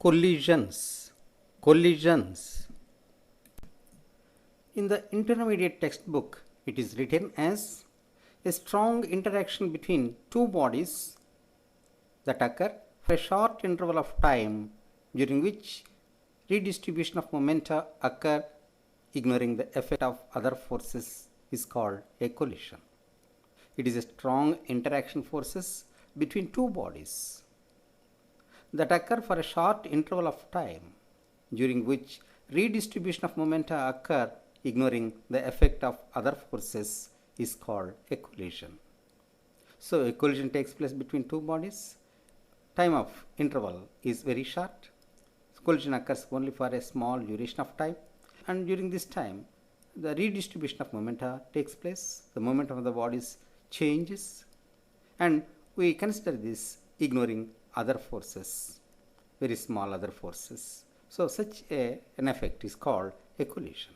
Collisions. Collisions. In the intermediate textbook, it is written as a strong interaction between two bodies that occur for a short interval of time during which redistribution of momenta occur ignoring the effect of other forces is called a collision. It is a strong interaction forces between two bodies that occur for a short interval of time during which redistribution of momenta occur ignoring the effect of other forces is called a collision. So a collision takes place between two bodies. Time of interval is very short. Collision occurs only for a small duration of time, and during this time the redistribution of momenta takes place. The momentum of the bodies changes, and we consider this ignoring other forces, very small other forces. So such an effect is called a collision.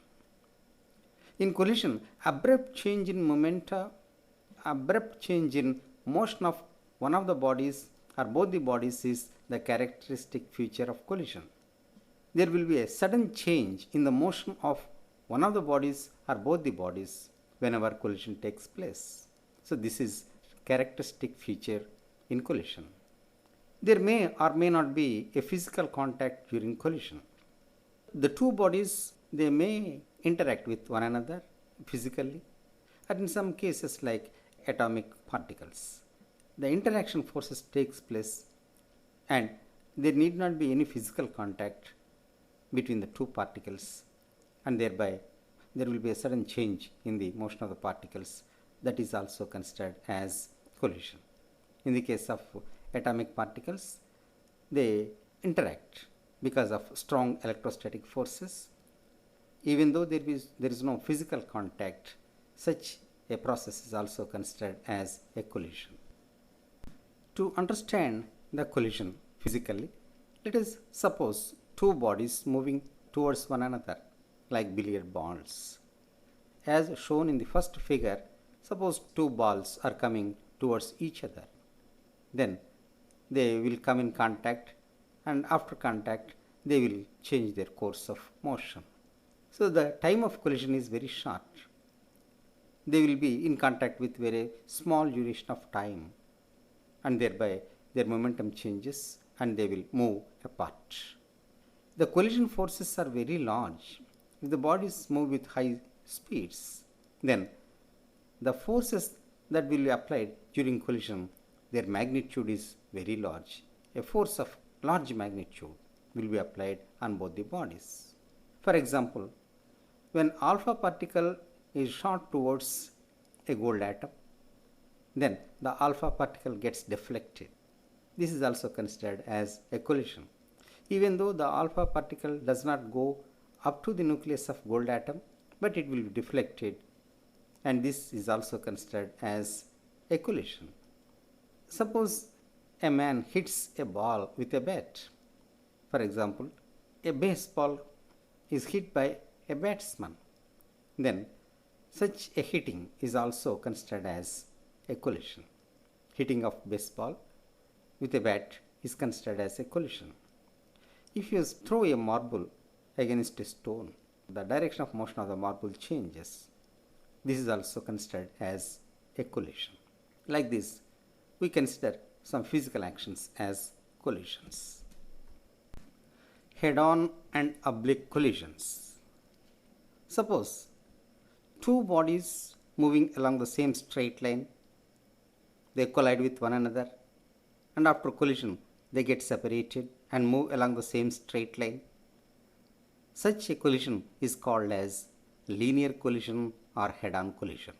In collision, abrupt change in momenta, abrupt change in motion of one of the bodies or both the bodies is the characteristic feature of collision. There will be a sudden change in the motion of one of the bodies or both the bodies whenever collision takes place. So this is characteristic feature in collision. There may or may not be a physical contact during collision. The two bodies, they may interact with one another physically, and in some cases like atomic particles, the interaction forces takes place and there need not be any physical contact between the two particles, and thereby there will be a sudden change in the motion of the particles. That is also considered as collision. In the case of atomic particles, they interact because of strong electrostatic forces. Even though there is no physical contact, such a process is also considered as a collision. To understand the collision physically, let us suppose two bodies moving towards one another like billiard balls. As shown in the first figure, suppose two balls are coming towards each other. Then they will come in contact, and after contact they will change their course of motion. So the time of collision is very short. They will be in contact with very small duration of time, and thereby their momentum changes and they will move apart. The collision forces are very large. If the bodies move with high speeds, then the forces that will be applied during collision, their magnitude is very large. A force of large magnitude will be applied on both the bodies. For example, when alpha particle is shot towards a gold atom, then the alpha particle gets deflected. This is also considered as a collision. Even though the alpha particle does not go up to the nucleus of gold atom, but it will be deflected, and this is also considered as a collision. Suppose a man hits a ball with a bat. For example, a baseball is hit by a batsman. Then such a hitting is also considered as a collision. Hitting of baseball with a bat is considered as a collision. If you throw a marble against a stone, the direction of motion of the marble changes. This is also considered as a collision. Like this, we consider some physical actions as collisions. Head-on and oblique collisions. Suppose two bodies moving along the same straight line, they collide with one another, and after collision they get separated and move along the same straight line. Such a collision is called as linear collision or head-on collision.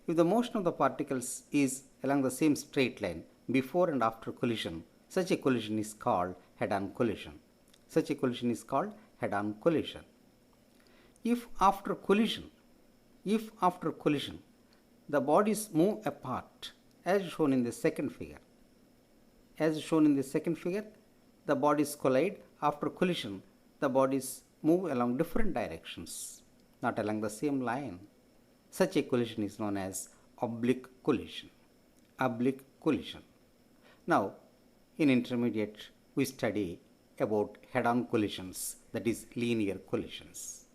If the motion of the particles is along the same straight line before and after collision, such a collision is called head-on collision. Such a collision is called head-on collision. If after collision the bodies move apart, as shown in the second figure, the bodies collide. After collision, the bodies move along different directions, not along the same line. Such a collision is known as oblique collision. Oblique collision. Now, in intermediate, we study about head-on collisions, that is linear collisions.